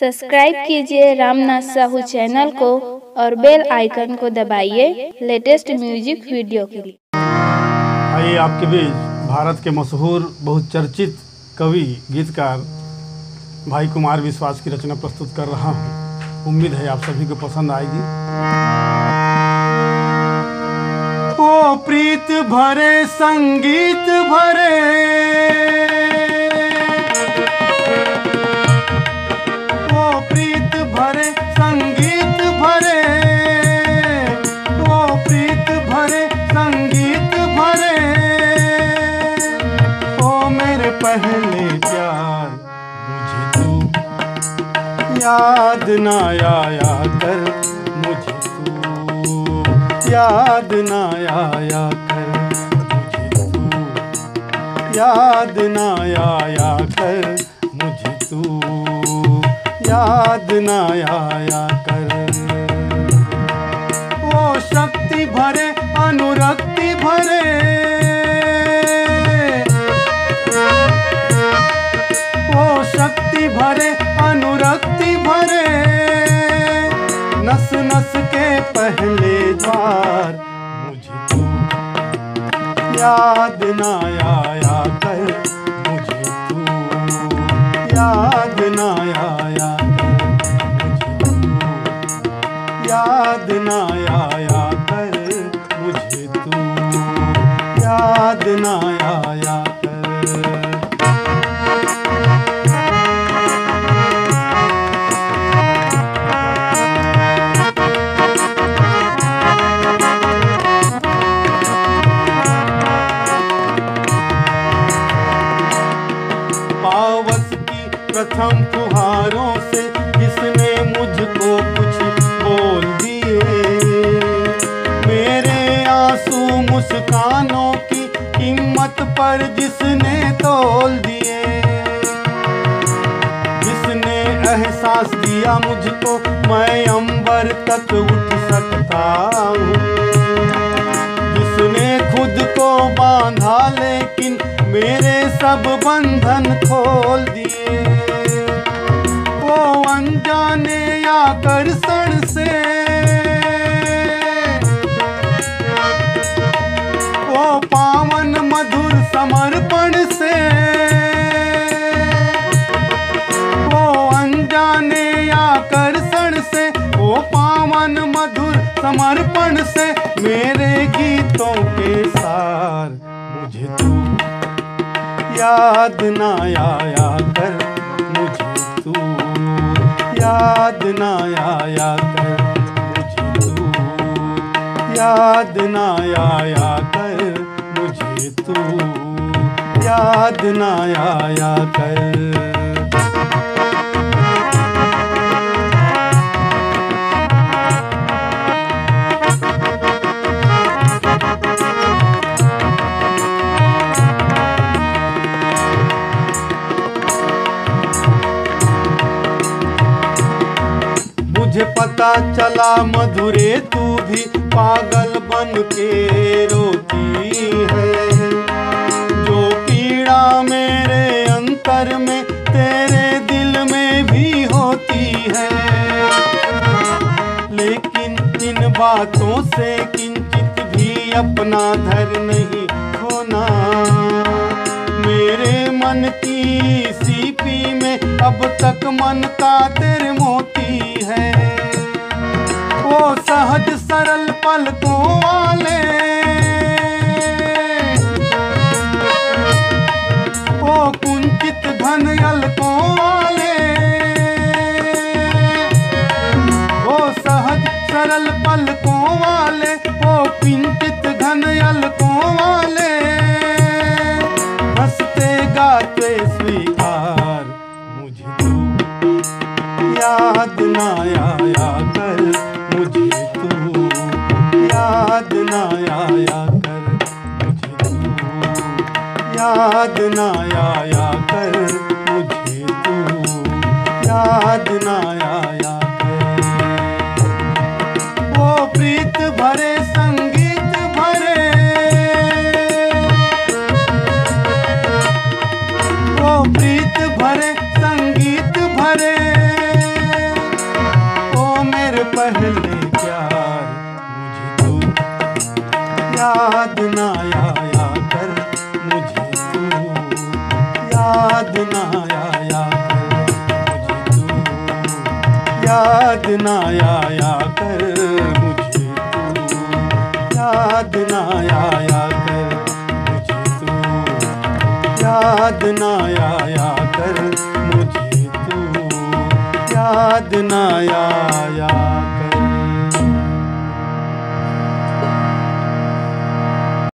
Subscribe कीजिए Ramnath Sahu channel को और बेल आइकन को दबाइए लेटेस्ट म्यूजिक वीडियो के लिए। आइए आपके बीच भारत के मशहूर बहुत चर्चित कवि गीतकार भाई कुमार विश्वास की रचना प्रस्तुत कर रहा हूँ। उम्मीद है आप सभी को पसंद आएगी। ओ प्रीत भरे संगीत भरे, ओ प्रीत भरे संगीत भरे, ओ प्रीत भरे संगीत भरे, ओ मेरे पहले प्यार मुझे तू याद ना आया कर, मुझे तू याद ना आया कर, मुझे तू याद ना आया कर, मुझे तू याद ना आया कर। वो शक्ति भरे अनुरक्ति भरे, वो शक्ति भरे अनुरक्ति भरे, नस नस के पहले द्वार मुझे तू याद ना आया कर, मुझे तू याद ना आया कर, मुझे तू याद ना आया कर, मुझे तू याद ना आया कर। पावस की प्रथम फुहारों से जिसने मुझको कुछ बोल दिए, मेरे आंसू मुस्कानों की कीमत पर जिसने तोल दिए, जिसने एहसास दिया मुझको मैं अंबर तक उठ सकता हूँ, जिसने खुद को बांधा लेकिन मेरे सब बंधन खोल दिए, वो अनजाने आकर्षण से, वो पावन मधुर समर्पण से, वो अनजाने आकर्षण से, वो पावन मधुर समर्पण से, मेरे गीतों के सार मुझे तू याद ना आया कर, मुझे तू याद ना आया कर, मुझे तू याद ना आया कर, मुझे तू याद ना आया कर। मुझे पता चला मधुरे तू भी पागल बन के रोती है, जो पीड़ा मेरे अंतर में तेरे दिल में भी होती है, लेकिन इन बातों से किंचित भी अपना धर नहीं खोना, मेरे मन की सीपी में अब तक मन का तेरे मोती है, वो सहज सरल पलकों वाले, वो कुंचित घन अलकों वाले, वो सहज सरल पलकों वाले, वो कुंचित घन अलकों वाले, हंसते गाते स्वीकार मुझे तू याद ना आया कर, मुझे तू याद ना आया कर, मुझे तू याद ना आया कर, मुझे तू याद ना आया कर। वो प्रीत भरे संगीत भरे, वो प्रीत भरे संगीत भरे, पहले प्यार, मुझे तू याद ना आया कर, मुझे तू याद ना आया कर, मुझे तू याद ना आया कर, मुझे तू याद ना आया कर, मुझे तू याद ना आया कर, मुझे तू याद ना आया